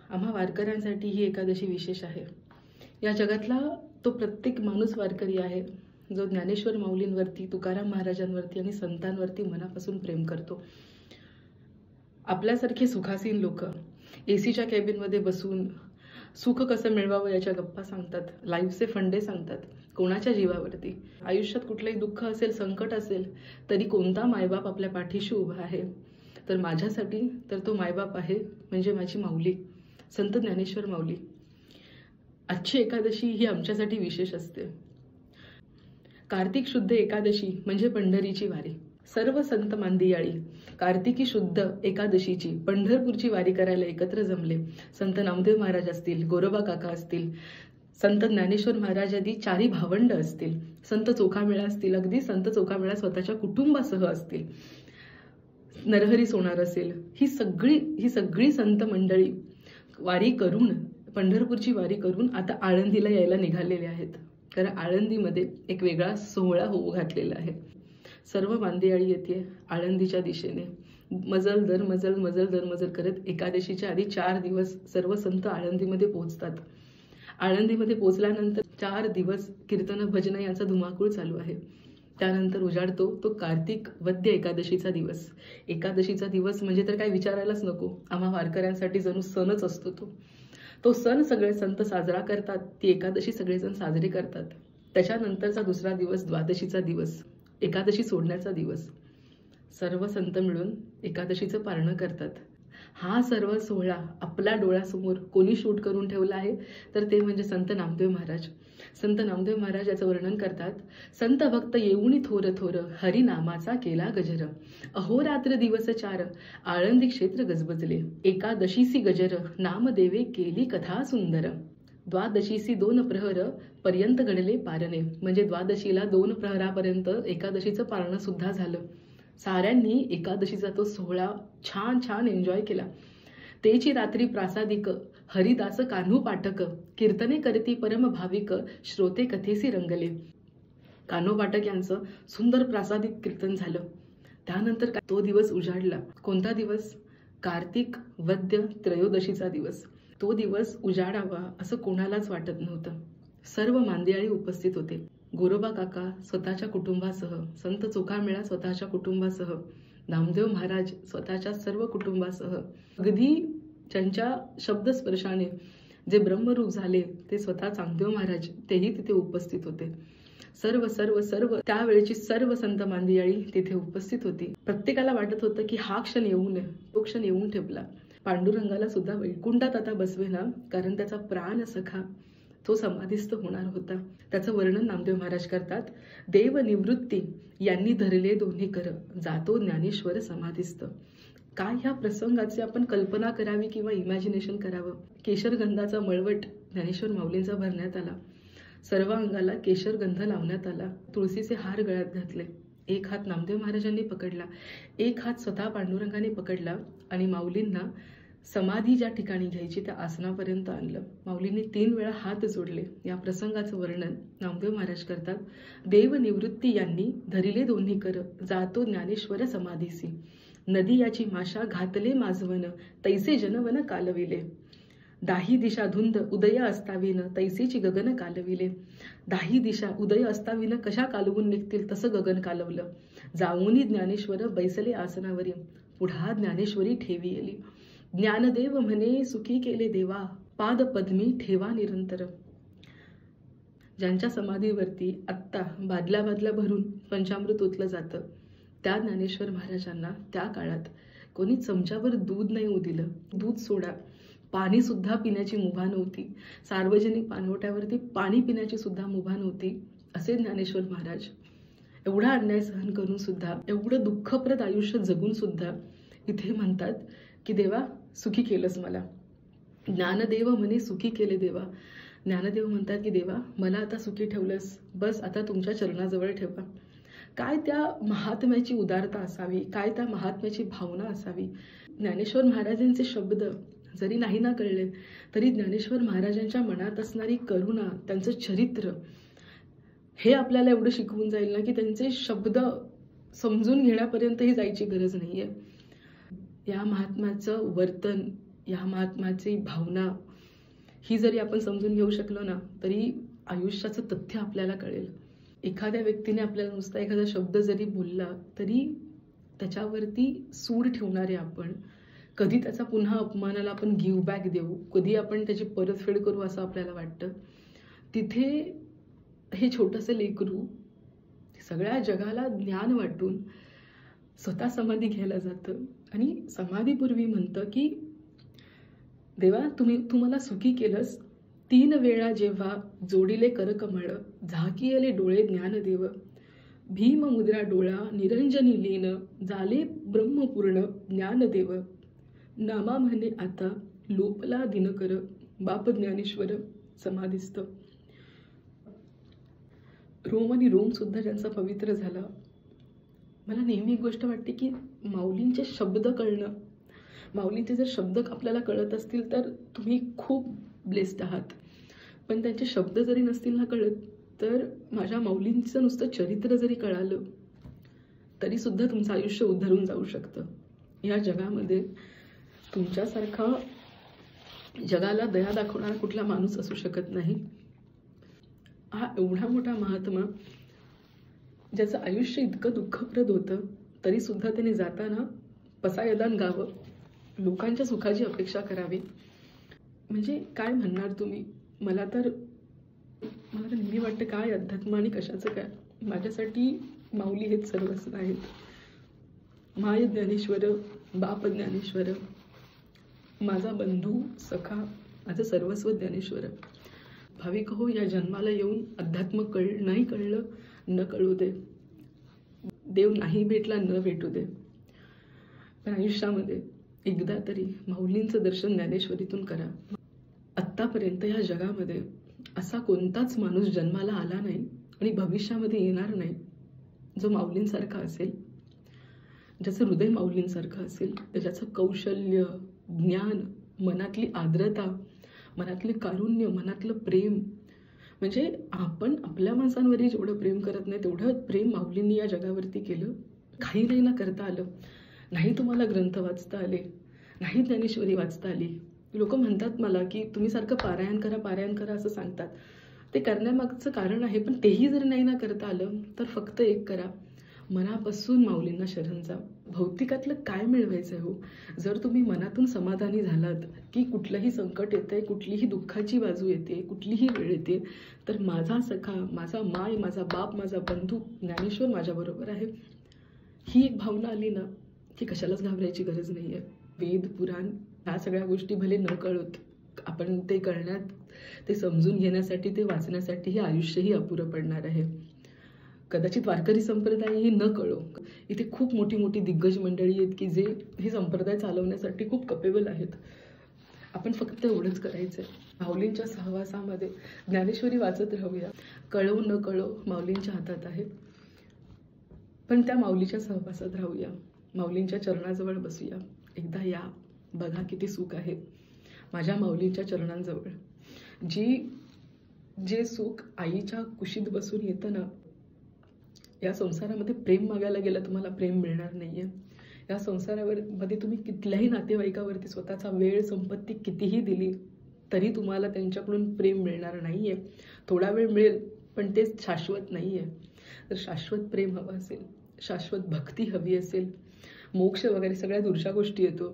आम्हा वारकऱ्यांसाठी ही एकादशी विशेष आहे। या जगातला तो प्रत्येक माणूस वारकरी आहे जो ज्ञानेश्वर माऊलींवरती, तुकाराम महाराजांवरती आणि संतांवरती मनापासून प्रेम करतो। आपल्यासारखे सुखासीन लोक एसीच्या कॅबिनमध्ये बसून सुख कसं मिळवावं याच्या गप्पा सांगतात, लाईफचे फंडे सांगतात कोणाच्या जीवावरती। आयुष्यात कुठलंही दुःख असेल, संकट असेल तरी कोणता मायबाप आपल्या पाठीशी उभा आहे, तर माझ्यासाठी तर तो मायबाप आहे म्हणजे माझी माऊली, संत ज्ञानेश्वर माऊली। आजची एकादशी ही आमच्यासाठी विशेष असते। कार्तिक शुद्ध एकादशी म्हणजे पंढरीची वारी। सर्व संत मांदियाळी कार्तिकी शुद्ध एकादशीची पंढरपूरची वारी करायला एकत्र जमले। संत नामदेव महाराज असतील, गोरोबा काका असतील, संत ज्ञानेश्वर महाराज आदी चारी भावंड असतील, संत चोखामेळा असतील, अगदी संत चोखामेळा स्वतःच्या कुटुंबासह असतील, नरहरी सोनार असेल, ही सगळी संत मंडळी वारी करून, पंढरपूरची वारी करून आता आळंदीला यायला निघालेले आहेत। कारण आळंदीमध्ये एक वेगळा सोहळा होऊ घातलेला आहे। सर्व मांदियाळी येते आळंदीच्या दिशेने मजल दर मजल करत एकादशीच्या आधी 4 दिवस सर्व संत आळंदीमध्ये पोहोचतात। आळंदीमध्ये पोहोचल्यानंतर 4 दिवस कीर्तन भजन यांचा धुमाकूळ चालू आहे। त्यानंतर उजाडतो तो कार्तिक वद्य एकादशीचा दिवस। एकादशीचा दिवस म्हणजे तर काय विचारायलाच नको, आम्हा वारकऱ्यांसाठी जणू सणच असतो तो सण सगळे संत साजरा करतात, ती एकादशी सगळेजण साजरी करतात। त्याच्यानंतरचा दुसरा दिवस द्वादशीचा दिवस, एकादशी सोडण्याचा दिवस, सर्व संत मिळून एकादशीचं पारणं करतात। हा सर्व सोहळा आपल्या डोळ्यासमोर कोणी शूट करून ठेवला आहे तर ते म्हणजे संत नामदेव महाराज। संत नामदेव महाराज याचं वर्णन करतात, संत भक्त येऊनी थोर थोर हरी नामाचा केला गजर, अहोरात्र दिवस 4 आळंदी क्षेत्र गजबजले, एकादशीसी गजर नामदेवे केली कथा सुंदर, द्वादशीसी 2 प्रहर पर्यंत घडले पारणे। म्हणजे द्वादशीला 2 प्रहरापर्यंत एकादशीचं पारणं सुद्धा झालं। साऱ्यांनी एकादशीचा तो सोहळा छान एन्जॉय केला। तेची रात्री प्रासादिक हरिदास कान्हू पाठक, कीर्तने करती परम भाविक श्रोते कथेसी रंगले। कान्हू पाठक यांचं सुंदर प्रासादिक कीर्तन झालं। त्यानंतर तो दिवस उजाडला। कोणता दिवस? कार्तिक वद्य त्रयोदशीचा दिवस। तो दिवस उजाडावा असं कोणालाच वाटत नव्हतं। सर्व मांदियाळी उपस्थित होते। गोरोबा काका स्वतःच्या कुटुंबासह, संत चोखामेळा स्वतःच्या कुटुंबासह, नामदेव महाराज स्वतःच्या सर्व कुटुंबासह, अगदी ज्यांच्या शब्दस्पर्शाने जे ब्रह्मरूप झाले ते स्वतः नामदेव महाराज तेही तिथे उपस्थित होते। सर्व त्यावेळेची सर्व संत मांदियाळी तिथे उपस्थित होती। प्रत्येकाला वाटत होतं की हा क्षण येऊ नये, तो क्षण येऊन ठेपला। पांडुरंगाला सुद्धा वैकुंठात आता बसवेना, कारण त्याचा प्राण सखा तो समाधीस्थ होणार होता। त्याचं वर्णन नामदेव महाराज करतात, देव निवृत्ती यांनी धरले दोन्ही कर, जातो ज्ञानेश्वर समाधीस्थ। काय ह्या प्रसंगाची आपण कल्पना करावी किंवा इमॅजिनेशन करावं। केशरगंधाचा मळवट ज्ञानेश्वर माऊलींचा भरण्यात आला, सर्व अंगाला केशरगंध लावण्यात आला, तुळशीचे हार गळ्यात घातले। एक हात नामदेव महाराजांनी पकडला, एक हात स्वतः पांडुरंगाने पकडला आणि माऊलींना समाधी ज्या ठिकाणी घ्यायची त्या आसनापर्यंत आणलं। माऊलींनी 3 वेळा हात जोडले। या प्रसंगाचं वर्णन नामदेव महाराज करतात, देव निवृत्ती यांनी धरिले दोन्ही कर, जातो ज्ञानेश्वर समाधीसी, नदी याची माशा घातले माझवन, तैसे जनवन कालविले, दाही दिशा धुंद उदय असताविन, तैसेची गगन कालविले। दाही दिशा उदय असताविन कशा कालवून निघतील तसं गगन कालवलं, जाऊनी ज्ञानेश्वर बैसले आसनावरी, पुढा ज्ञानेश्वरी ठेवी येली, ज्ञानदेव म्हणे सुखी केले देवा, पाद पद्मी ठेवा निरंतर। ज्यांच्या समाधीवरती आत्ता बादल्या भरून पंचामृत ओतलं जातं त्या ज्ञानेश्वर महाराजांना त्या काळात कोणी चमच्यावर दूध नाही दिलं। दूध सोडा, पाणी सुद्धा पिण्याची मुभा नव्हती। सार्वजनिक पाणवठ्यावरती पाणी पिण्याची सुद्धा मुभा नव्हती। असे ज्ञानेश्वर महाराज एवढा अन्याय सहन करून सुद्धा, एवढं दुःखप्रद आयुष्य जगून सुद्धा इथे म्हणतात की देवा सुखी केलंस मला। ज्ञानदेव म्हणे सुखी केले देवा। ज्ञानदेव म्हणतात की देवा मला आता सुखी ठेवलंस, बस आता तुमच्या चरणाजवळ ठेवा। काय त्या महात्म्याची उदारता असावी, काय त्या महात्म्याची भावना असावी। ज्ञानेश्वर महाराजांचे शब्द जरी नाही ना कळले तरी ज्ञानेश्वर महाराजांच्या मनात असणारी करुणा, त्यांचं चरित्र हे आपल्याला एवढं शिकवून जाईल ना की त्यांचे शब्द समजून घेण्यापर्यंतही जायची गरज नाहीये। या महात्म्याचं वर्तन, या महात्म्याची भावना ही जरी आपण समजून घेऊ शकलो ना, तरी आयुष्याचं तथ्य आपल्याला कळेल. एखाद्या व्यक्तीने आपल्याला नुसता एखादा शब्द जरी बोलला तरी त्याच्यावरती सूड ठेवणारे आपण, कधी त्याचा पुन्हा अपमानाला आपण गिव्ह बॅक देऊ, कधी आपण त्याची परतफेड करू असं आपल्याला वाटतं. तिथे हे छोटंसं लेकरू सगळ्या जगाला ज्ञान वाटून स्वतः समाधी घ्यायला जातं आणि समाधीपूर्वी म्हणतं की देवा तू मला सुखी केलंस. 3 वेळा जेव्हा जोडिले करकमळ, झाकियले डोळे ज्ञानदेव, भीम मुद्रा डोळा निरंजनी लीन, झाले ब्रह्मपूर्ण ज्ञानदेव, नामा म्हणे आता लोपला दिनकर, बाप ज्ञानेश्वर समाधिस्थ. रोम आणि रोम सुद्धा ज्यांचा पवित्र झाला. मला नेहमी एक गोष्ट वाटते की माऊलींचे शब्द कळणं, माऊलींचे जर शब्द आपल्याला कळत असतील तर तुम्ही खूप ब्लेस्ड आहात. पण त्यांचे शब्द जरी नसतील ना कळत, तर माझ्या माऊलींचं नुसतं चरित्र जरी कळालं तरी सुद्धा तुमचं आयुष्य उद्धरून जाऊ शकतं. या जगामध्ये तुमच्यासारखा जगाला दया दाखवणारा कुठला माणूस असू शकत नाही. हा एवढा मोठा महात्मा ज्याचं आयुष्य इतकं दुःखप्रद होतं तरी सुद्धा त्याने जाताना पसायदान गावं, लोकांच्या सुखाची अपेक्षा करावी. म्हणजे काय म्हणणार तुम्ही. मला तर नेहमी वाटतं काय अध्यात्म आणि कशाचं काय. माझ्यासाठी माऊली हेच सर्वस्व आहेत. माय ज्ञानेश्वर, बाप ज्ञानेश्वर, माझा बंधू सखा, माझं सर्वस्व ज्ञानेश्वर. भाविक हो, या जन्माला येऊन अध्यात्म नाही कळलं न कळू दे, देव नाही भेटला न भेटू दे, पण आयुष्यामध्ये एकदा तरी माऊलींचं दर्शन ज्ञानेश्वरीतून करा. आत्तापर्यंत या जगामध्ये असा कोणताच माणूस जन्माला आला नाही आणि भविष्यामध्ये येणार नाही जो माऊलींसारखा असेल, ज्याचं हृदय माऊलींसारखं असेल, ज्याचं कौशल्य, ज्ञान, मनातली आर्द्रता, मनातले कारुण्य, मनातलं प्रेम. म्हणजे आपण आपल्या माणसांवरही जेवढं प्रेम करत नाही तेवढं प्रेम माऊलींनी या जगावरती केलं. काही नाही ना करता आलं, नाही तुम्हाला ग्रंथ वाचता आले, नाही ज्ञानेश्वरी वाचता आली. लोक म्हणतात मला की तुम्ही सारखं पारायण करा असं सांगतात. ते करण्यामागचं कारण आहे, पण तेही जर नाही ना करता आलं तर फक्त एक करा, मनापासून माऊलींना शरण जा. भौतिकातलं काय मिळवायचं आहे हो. जर तुम्ही मनातून समाधानी झालात की कुठलंही संकट येतंय, कुठलीही दुःखाची बाजू येते, कुठलीही वेळ येते, तर माझा सखा, माझा माय, माझा बाप, माझा बंधू ज्ञानेश्वर माझ्याबरोबर आहे, ही एक भावना आली ना की कशालाच घाबरायची गरज नाही आहे. वेद, पुराण ह्या सगळ्या गोष्टी भले न कळत, आपण ते कळण्यात, ते समजून घेण्यासाठी, ते वाचण्यासाठी हे आयुष्यही अपुरं पडणार आहे. कदाचित वारकरी संप्रदायही न कळो. इथे खूप मोठी मोठी दिग्गज मंडळी आहेत की जे हे संप्रदाय चालवण्यासाठी खूप कपेबल आहेत. आपण फक्त एवढंच करायचं आहे, माऊलींच्या सहवासामध्ये ज्ञानेश्वरी वाचत राहूया. कळो न कळो माऊलींच्या हातात आहे, पण त्या माऊलीच्या सहवासात राहूया, माऊलींच्या चरणाजवळ बसूया. एकदा या, बघा किती सुख आहे माझ्या माऊलींच्या चरणांजवळ. जे सुख आईच्या कुशीत बसून येतं ना, या संसारामध्ये प्रेम मागायला गेलं तुम्हाला प्रेम मिळणार नाहीये. या संसारामध्ये तुम्ही कुठल्याही नातेवाईकावरती स्वतःचा वेळ, संपत्ती कितीही दिली तरी तुम्हाला त्यांच्याकडून प्रेम मिळणार नाहीये. थोडा वेळ मिळेल पण ते शाश्वत नाहीये. तर शाश्वत प्रेम हवं असेल, शाश्वत भक्ती हवी असेल, मोक्ष वगैरे सगळ्या दूरच्या गोष्टी येतो,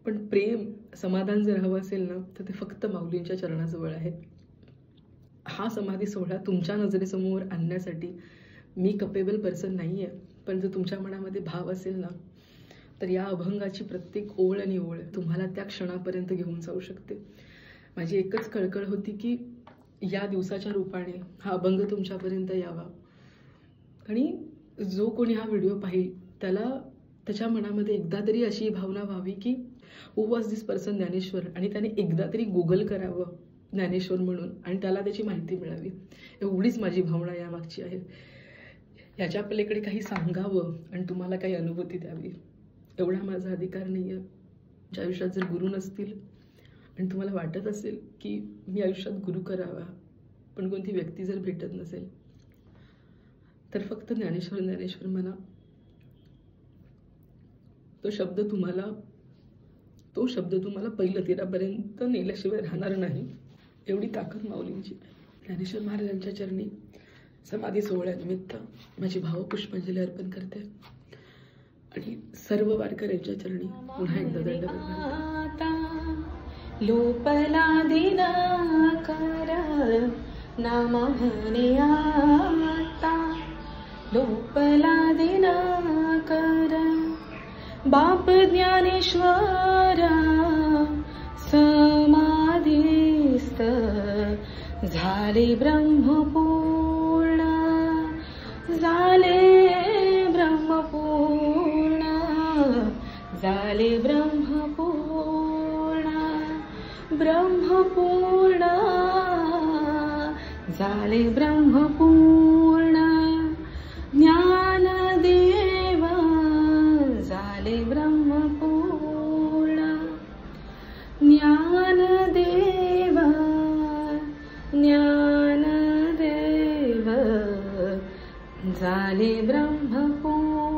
पण प्रेम, समाधान जर हवं असेल ना तर ते फक्त माऊलींच्या चरणाजवळ आहे. हा समाधी सोहळा तुमच्या नजरेसमोर आणण्यासाठी मी कपेबल पर्सन नाही आहे, पण जर तुमच्या मनामध्ये भाव असेल ना तर या अभंगाची प्रत्येक ओळ आणि ओळ तुम्हाला त्या क्षणापर्यंत घेऊन जाऊ शकते. माझी एकच कळकळ होती की या दिवसाच्या रूपाने हा अभंग तुमच्यापर्यंत यावा आणि जो कोणी हा व्हिडिओ पाहिल त्याच्या मनामध्ये एकदा तरी अशी भावना व्हावी की who was this person Dnyaneshwar, आणि त्याने एकदा तरी गुगल करावं ज्ञानेश्वर म्हणून आणि त्याला त्याची माहिती मिळावी. एवढीच माझी भावना यामागची आहे. याच्या पलीकडे काही सांगावं आणि तुम्हाला काही अनुभूती द्यावी एवढा माझा अधिकार नाही आहे. तुमच्या आयुष्यात जर गुरु नसतील आणि तुम्हाला वाटत असेल की मी आयुष्यात गुरु करावा पण कोणती व्यक्ती जर भेटत नसेल तर फक्त ज्ञानेश्वर ज्ञानेश्वर म्हणा. तो शब्द तुम्हाला तो शब्द तुम्हाला पहिलं तीरापर्यंत नेल्याशिवाय राहणार नाही, एवढी ताकद माऊलींची. ज्ञानेश्वर महाराजांच्या चरणी समाधी सोहळ्यानिमित्त माझी भावपुष्पांजली अर्पण करते आणि सर्व वारकऱ्यांच्या चरणी पुन्हा एकदा दंडवत घालते. लोपला दिनाकर नाम म्हणे आता, लोपला दिनाकर बाप ज्ञानेश्वर समाधीस्थ झाले ब्रह्मपूर्ण, झाले ब्रह्मपूर्ण, झाले ब्रह्मपूर्ण, ब्रह्मपूर्ण, झाले ब्रह्मपूर्ण. ज्ञानदेव झाले ब्रह्मपूर्ण, ज्ञानदेव, ज्ञानदेव झाले ब्रह्मपूर्ण.